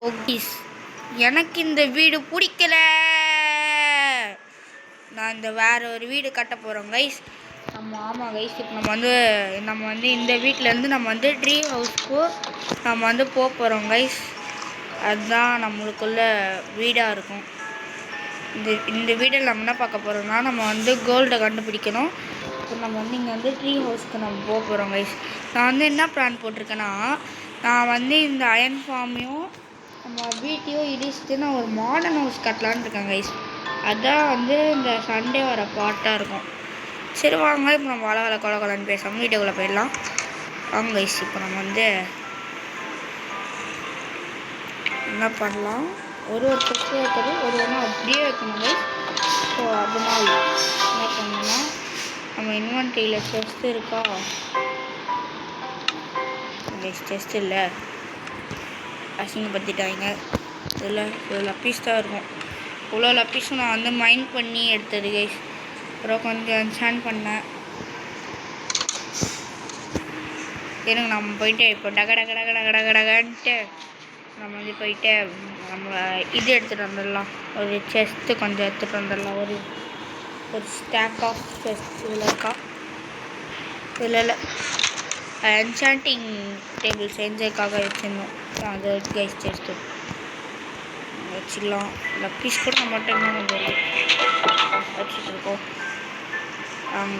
ஓகீஸ், எனக்கு இந்த வீடு பிடிக்கல. நான் இந்த வேற ஒரு வீடு கட்ட போகிறோம் கைஸ். ஆமாம் கைஸ், இப்போ நம்ம வந்து இந்த வீட்டிலேருந்து நம்ம வந்து ட்ரீம் ஹவுஸ்க்கு நம்ம வந்து போக போகிறோம் கைஸ். அதுதான் நம்மளுக்குள்ள வீடாக இருக்கும். இந்த வீடில் நம்ம என்ன பார்க்க போகிறோம்னா, நம்ம வந்து கோல்டை கண்டுபிடிக்கணும். இப்போ நம்ம வந்து இங்கே வந்து ட்ரீம் ஹவுஸ்க்கு நம்ம போக போகிறோம் கைஸ். நான் வந்து என்ன பிளான் போட்டிருக்கேன்னா, நான் வந்து இந்த அயன் ஃபார்மையும் நம்ம வீட்டையும் இடிச்சுட்டு நான் ஒரு மாடர்ன் ஹவுஸ் கட்டலான்னு இருக்கேன் கைஸ். அதுதான் வந்து இந்த சண்டே வர பார்ட்டாக இருக்கும். சரி வாங்க, இப்போ நம்ம வள கொலன்னு பேசாமல் வீட்டுக்குள்ளே போயிடலாம். வாங்க கைஸ், இப்போ நம்ம வந்து என்ன பண்ணலாம், ஒரு செஸ்ட் வைக்கிறது ஒரு ஒன்று அப்படியே வைக்கணும் கைஸ். ஸோ அதனால் என்ன பண்ணணும்னா, நம்ம இன்வென்ட்ரியில் செஸ்ட் இருக்கா கைஸ்? செஸ்ட் இல்லை, அசிங்கப்படுத்திட்டாங்க. இதில் லப்பீஸ் தான் இருக்கும். இவ்வளோ லப்பீஸும் நான் வந்து மைண்ட் பண்ணி எடுத்தது கைஸ். அப்புறம் கொஞ்சம் என்சான் பண்ணேன். எனக்கு நம்ம போயிட்டு இப்போ டகடகன்ட்டு நம்ம வந்து போயிட்டு நம்ம இது எடுத்துகிட்டு வந்துடலாம். ஒரு செஸ்ட்டு கொஞ்சம் எடுத்துகிட்டு வந்துடலாம். ஒரு ஸ்டாக் ஆஃப் செஸ்ட் இதில் இருக்கா? இல்லை என்சாண்டிங் டேபிள் செஞ்சதுக்காக வச்சுருந்தோம். அது கைஸ் செஸ்ட்டு வச்சிடலாம். லப்பீஸ் கூட நம்மகிட்ட இன்னும் கொஞ்சம் வச்சுட்டு இருக்கோம்.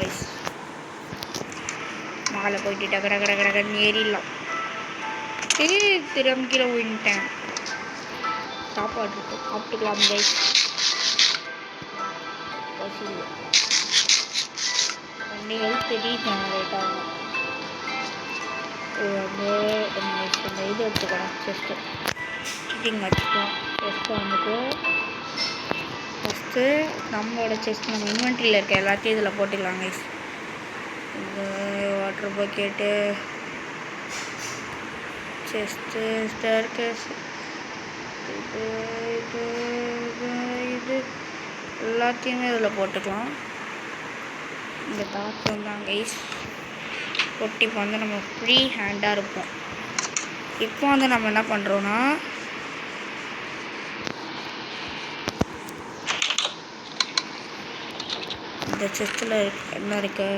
கைஸ், மேலே போயிட்டு டகடகன்னு ஏறிடலாம். திரும்ப கீழே வின்ட்டேன். சாப்பாடு இருக்கும், சாப்பிட்டுக்கலாம் கைஸ். வண்டி ஹெல்த் ரீஜெனரேட் ஆகும். இது வந்து இந்த இது எடுத்துக்கலாம். செஸ்ட்டு சீட்டிங் வச்சுக்கலாம். செஸ்ட்டு வந்துட்டு ஃபஸ்ட்டு நம்மளோட செஸ்ட் நம்ம இன்வென்ட்ரியில் இருக்க எல்லாத்தையும் இதில் போட்டுக்கலாம் கைஸ். இது வாட்டர் பக்கெட்டு, செஸ்ட்டு, ஸ்டேர்கேஸ், இது எல்லாத்தையுமே இதில் போட்டுக்கலாம். இந்த பாத்திரம் தான் கைஸ் பொட்டி. இப்போ வந்து நம்ம ஃப்ரீ ஹேண்டாக இருப்போம். இப்போ வந்து நம்ம என்ன பண்ணுறோன்னா, இந்த செஸ்ட்டில் என்ன இருக்கு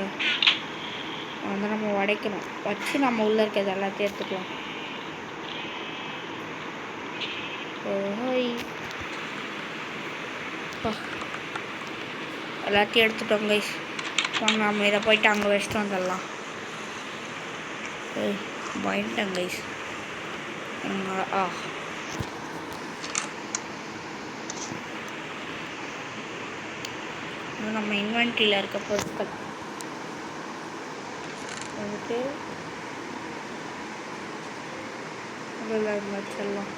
வந்து நம்ம உடைக்கணும். வச்சு நம்ம உள்ளே இருக்கிறது எல்லாத்தையும் எடுத்துக்கலாம். எல்லாத்தையும் எடுத்துட்டோம் கைஸ். வாங்க நம்ம இதை போயிட்டு அங்கே வச்சுட்டு வந்துடலாம். பயன்ட்டேன் கைஸ். நம்ம இன்வென்ட்ரியில் இருக்க பொருட்கள் வந்துட்டு வச்சிடலாம்.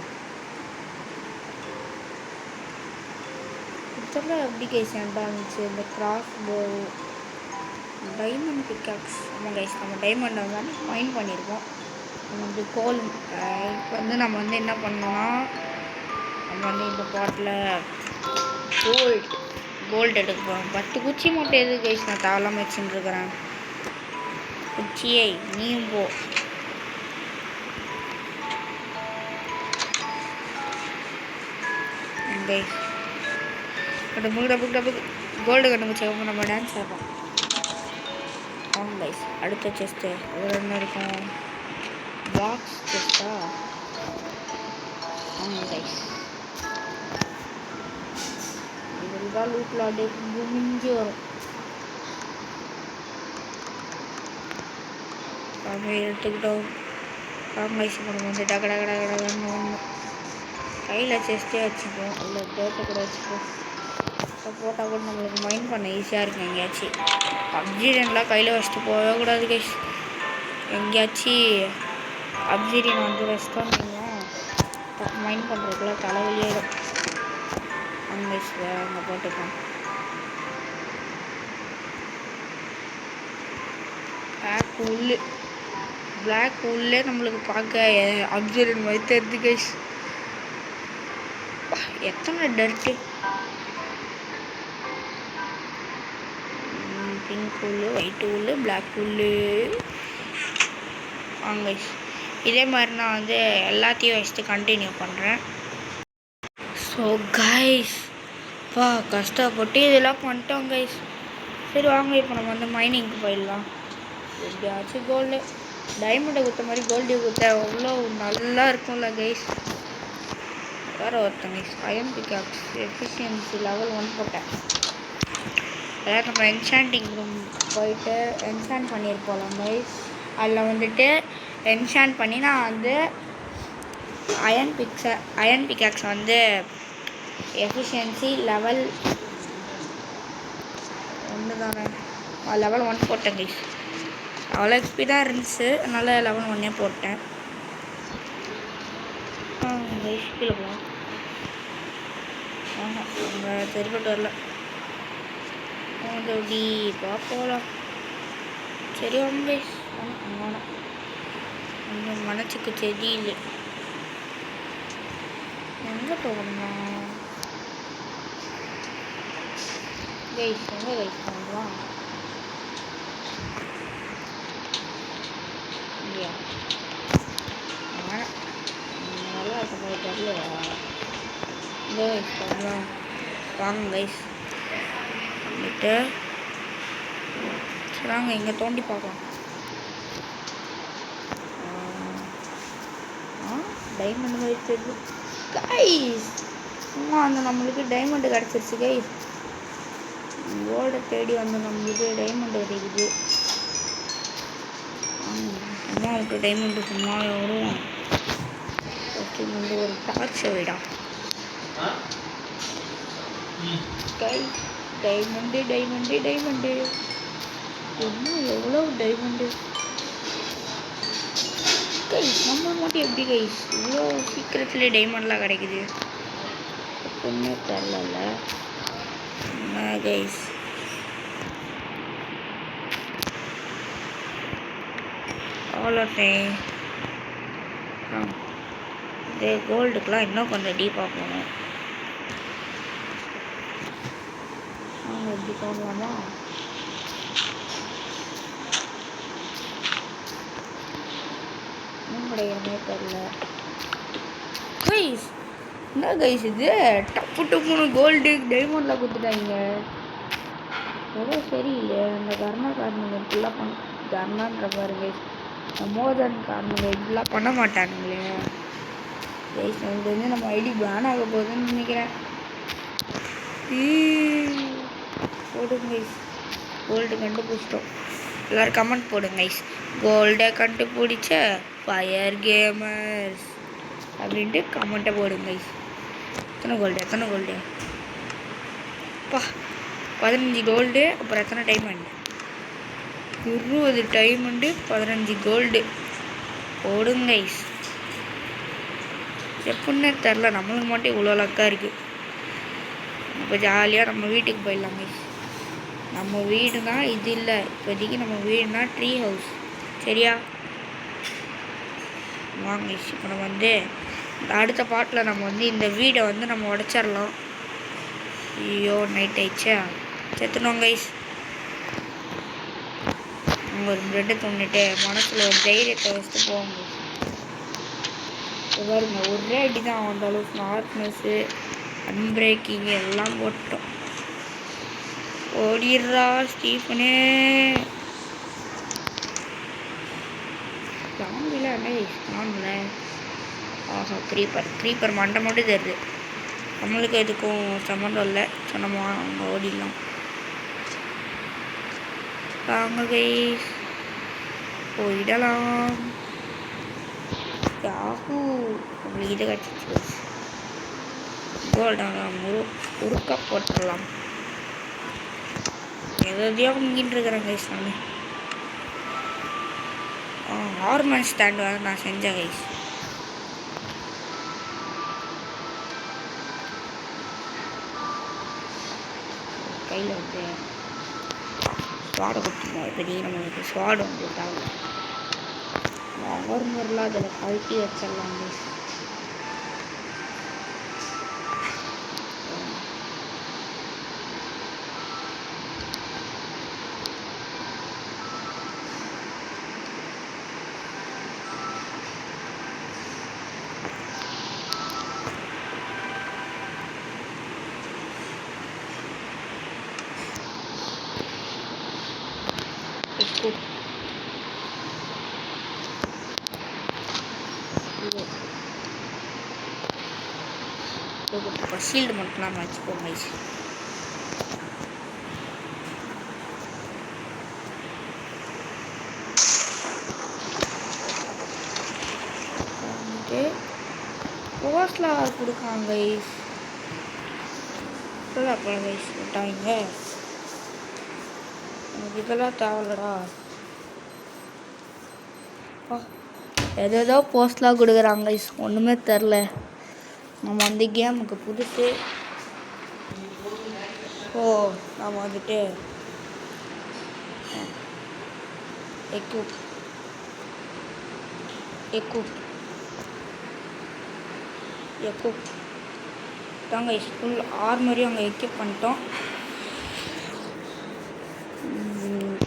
இதெல்லாம் எப்படி கைஸ் நல்லா இருந்துச்சு. இந்த கிராஸ் போ, டைமண்ட் பிக்காக்ஸ். ஆமாம் கைஸ், நம்ம டைமண்டை வந்து மைண்ட் பண்ணியிருக்கோம். நம்ம வந்து கோல். இப்போ வந்து நம்ம வந்து என்ன பண்ணோம்னா, நம்ம வந்து இந்த பாட்டில் கோல்டு எடுக்க போகிறோம். 10 குச்சி மட்டும் எது கைஸ் நான் தாவலாமல் வச்சுட்டுருக்கிறேன். குச்சியை நீயும் போ. கைஸ் கோல்டு கண்டுபிடிச்சப்போ நம்ம டான்ஸ் ஆடுறோம். ஆமாம் கைஸ், அடுத்த செஸ்ட்டு அதில் என்ன இருக்கும்? பாக்ஸ் செஸ்ட்டா? ஆமாம் கைஸ், இதில் தான் லூட்டில் அப்படியே குமிஞ்சி வரும். அப்படியே எடுத்துக்கிட்டோம். கைஸ் இப்போ நம்ம வந்து டகடகன்னு ஒன்று கையில் செஸ்ட்டே வச்சுப்போம். இல்லை டேட்டை கூட வச்சுப்போம். இப்போ போட்டால் கூட நம்மளுக்கு மைண்ட் பண்ண ஈஸியாக இருக்கும். எங்கேயாச்சும் அப்சீரியன்லாம் கையில் வச்சுட்டு போகவே கூடாது கைஸ். எங்கேயாச்சும் அப்சீரியன் வந்து வச்சுட்டோம் நீங்கள் மைண்ட் பண்ணுறதுக்குள்ள தலைவலியாயிடும். அங்கே அங்கே போட்டுக்கலாம். பிளாக் உள்ளே நம்மளுக்கு பார்க்க அப்சர்வன் மாதிரி தெரியுது கைஸ். எத்தனை டர்ட்டு. பிங்க் உள்ளு, ஒயிட் உள்ளு, பிளாக் உள்ளு. கைஸ் இதே மாதிரி நான் வந்து எல்லாத்தையும் வச்சுட்டு கண்டினியூ பண்ணுறேன். ஸோ கைஸ் கஷ்டப்பட்டு இதெல்லாம் பண்ணிட்டோம் கைஸ். சரி வாங்க இப்போ நம்ம வந்து மைனிங்க்கு போயிடலாம். எப்படியாச்சும் கோல்டு டைமண்டை கொடுத்த மாதிரி கோல்டு கொடுத்தா அவ்வளோ நல்லா இருக்கும்ல கைஸ். வேறு ஒருத்தங்க அயன் பிகாக்ஸ் எஃபிஷியன்சி லெவல் 1 போட்டேன். அதாவது நம்ம என்சாண்டிங் ரூம் போயிட்டு என்சாண்ட் பண்ணியிருப்போம் கைஸ். அதில் வந்துட்டு என்சாண்ட் பண்ணி நான் வந்து அயன் பிகாக்ஸ் வந்து எஃபிஷியன்சி லெவல் 1 தானே, லெவல் 1 போட்டேன் கைஸ். அவ்வளோ எக்ஸ்பி தான் இருந்துச்சு, அதனால் லெவல் 1 போட்டேன். கைஸ் கீழே போகலாம். அங்கே சரிப்பட்டு வரல, கொஞ்சம் டீப்பாக போகலாம். சரி வாங்க கைஸ். வேணாம் கொஞ்சம் மனசுக்கு செடி இல்லை. எங்கே போகணுமா கைஸ்? எங்கே கைஸ் போகலாம்? இல்லையா வேணாம், நல்லா இருக்க போய் தெரியலையா? இந்த கைஸ் போகலாம் வாங்க கைஸ். வந்துட்டு வாங்க இங்கே தோண்டி பார்க்கலாம். டைமண்ட் மாதிரி தெரியுது கைஸ். சும்மா அந்த நம்மளுக்கு டைமண்டு கிடச்சிருச்சு கைஸ். கோல்டை தேடி வந்து நம்மளுக்கு டைமண்ட் கிடைக்குது. சும்மா அவனுக்கு டைமண்டு சும்மா வரும். ஓகே வந்து ஒரு டார்ச் விடா கைஸ். டைமண்டு டைமண்டு டைமண்டு இன்னும் எவ்வளோ டைமண்டு கைஸ். நம்ம மட்டும் எப்படி கைஸ் இவ்வளோ சீக்கிரத்துலேயே டைமண்ட்லாம் கிடைக்குது? ஒன்றும் தெரில கைஸ். அவ்வளோட்டேன். இது கோல்டுக்கெலாம் இன்னும் கொஞ்சம் டீப்பாக போகணும். அவங்க எப்படி போகலாமா? கிடையாது தெரில கைஸ். என்ன கைஸ் இது டப்பு டப்புன்னு கோல்டு டைமண்டில் கொடுத்துட்டாங்க. எவ்வளோ சரியில்லை. அந்த கர்ணாக்காரனுங்க இப்படிலாம் கர்ணான்ற பாரு கைஸ். மோதன் காரனுங்க இப்படிலாம் பண்ண மாட்டானுங்களே கைஸ். அது வந்து நம்ம ஐடி பேன் ஆக போகுதுன்னு நினைக்கிறேன். போடுங்க கைஸ். கோல்டு கண்டுபிடிச்சிட்டோம். எல்லோரும் கமெண்ட் போடுங்க கைஸ். கோல்டை கண்டுபிடிச்ச ஃபயர் கேமர்ஸ் அப்படின்ட்டு கமெண்ட்டை போடுங்க கைஸ். எத்தனை கோல்டு அப்பா 15 கோல்டு. அப்புறம் எத்தனை டைமண்ட்? 20 டைமண்டு 15 கோல்டு போடுங்க கைஸ். எப்படின்னே தெரில, நம்மளுக்கு மட்டும் இவ்வளோ லக்காக இருக்குது. இப்போ ஜாலியாக நம்ம வீட்டுக்கு போயிடலாம் கைஸ். நம்ம வீடுனா இது இல்லை இப்போதைக்கு. நம்ம வீடுனா ட்ரீ ஹவுஸ். சரியா வாங்க கைஸ். இப்போ நம்ம வந்து அடுத்த பாட்டில் நம்ம வந்து இந்த வீடை வந்து நம்ம உடச்சிடலாம். ஐயோ நைட் ஆயிடுச்சா, செத்துனோம் கைஸ். ஒரு பிரெட்டை தோண்டிட்டு மனசில் ஒரு தைரியத்தை வச்சுட்டு போவாங்க. பாருங்க ஒரே அடி தான் வந்தாலும் ஸ்மார்ட்னஸ்ஸு அன்பிரேக்கிங் எல்லாம் போட்டோம். ஓடிடுறா ஸ்டீஃபனே. ஜாம்பியில் என்ன ஸ்டான்ல? ஆஹா க்ரீப்பர் மண்டை மட்டும் தெரியுது. நம்மளுக்கு எதுக்கும் சம்மந்தம் இல்லை. சொன்னோமா அவங்க ஓடிடலாம். வாங்க கைஸ் போயிடலாம். யாஹூ நம்மளுக்கு இது கிடச்சிச்சு. கோல்டாக முறுக்க போட்டுடலாம். எதையோ முங்கிட்டு இருக்கிறேன் கைஸ். நான் ஹார்மோன் ஸ்டாண்ட் வந்து நான் செஞ்சேன் கைஸ். கையில் வந்து ஸ்வாடை கொடுத்துருந்தோம். இப்போதைக்கு நம்மளுக்கு ஸ்வாடு வந்து தேவை. ஆர்மர்லாம் அதில் கழட்டி வச்சிடலாம் கைஸ். கைஸ் கொடுத்துருக்கோம். ஷீல்டு மட்டும் நம்ம வச்சுப்போம் கைஸ். போஸ்ட்லாம் கொடுக்காங்க கைஸ். அப்புறம் கைஸ் விட்டாங்க. எனக்கு இதெல்லாம் தேவையில்லடா. ஏதோ போஸ்ட்லாம் கொடுக்குறாங்க கைஸ். ஒன்றுமே தெரில. நம்ம வந்து கேமுக்கு புதுசு. நம்ம வந்துட்டு எக்யூப் தாங்க ஃபுல் ஆர்மரியும் அங்கே எக்யூப் பண்ணிட்டோம்.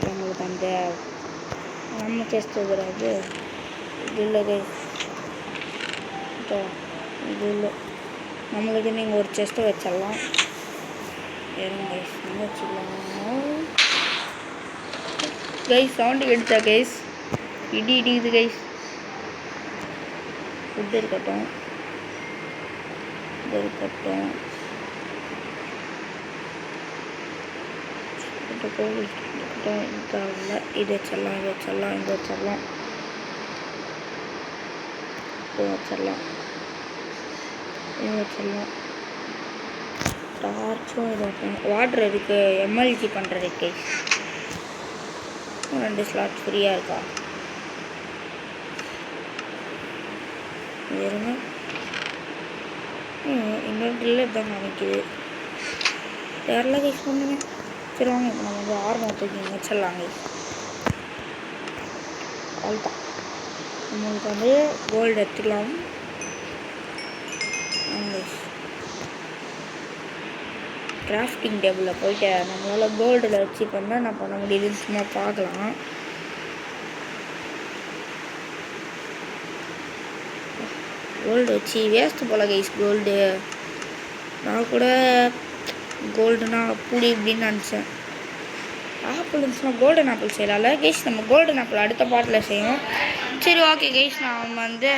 நம்மளுக்கு அந்த நம்ம செஸ்ட் இருக்கிறது இது இல்லை கைஸ். இது இல்லை. நம்மளுக்கு நீங்கள் ஒரு செஸ்ட்டை வச்சிடலாம். வேறுங்க கைஸ் என்ன வச்சுக்கலாம் கைஸ். சவுண்டு எடுத்தா கைஸ். இடி இடிக்குது கைஸ். ஃபுட்டு இருக்கட்டும். இது வச்சிடலாம். இங்கே வச்சிடலாம். டார்ச்சும் இது வைக்கணும். வாட்டர் இதுக்கு எம்எல்ஜி பண்ணுறதுக்கு 2 ஸ்லாட் ஃப்ரீயாக இருக்கா? இருங்க. இன்னொரு ட்ரில் தான் நினைக்குது. யாரெல்லாம் கைஸ் பண்ணுங்க. சரி வாங்க இப்போ நம்ம வந்து ஆர்மம் தூக்கி வச்சிடலாங்க. அவ்வளோதான். நம்மளுக்கு வந்து கோல்டு எடுத்துக்கலாம். கிராஃப்டிங் டேபிளில் போயிட்டு நம்மளால் கோல்டில் வச்சு பண்ணால் நான் பண்ண முடியுதுன்னு சும்மா பார்க்கலாம். கோல்டு வச்சு வேஸ்ட்டு போல கைஸ். கோல்டு நான் கூட கோல்டுனா அப்படி இப்படின்னு நினச்சேன். ஆப்பிள் இருந்துச்சுன்னா கோல்டன் ஆப்பிள் செய்யலாம்ல கைஸ். நம்ம கோல்டன் ஆப்பிள் அடுத்த பாட்டில் செய்வோம். சரி ஓகே கைஸ். நான் வந்து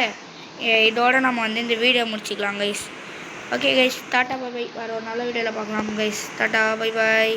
இதோட நம்ம வந்து இந்த வீடியோ முடிச்சிக்கலாம் guys. Okay guys, tata bye bye. வேறு ஒரு நல்ல வீடியோவில் பார்க்கலாம் கைஸ். Tata bye bye.